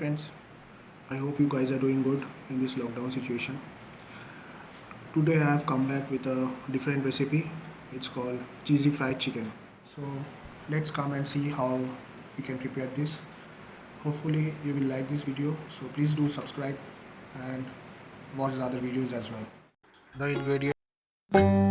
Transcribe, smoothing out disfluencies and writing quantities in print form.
friends, I hope you guys are doing good in this lockdown situation. Today I have come back with a different recipe. It's called cheesy fried chicken. So let's come and see how we can prepare this. Hopefully you will like this video. So please do subscribe and watch the other videos as well. The ingredients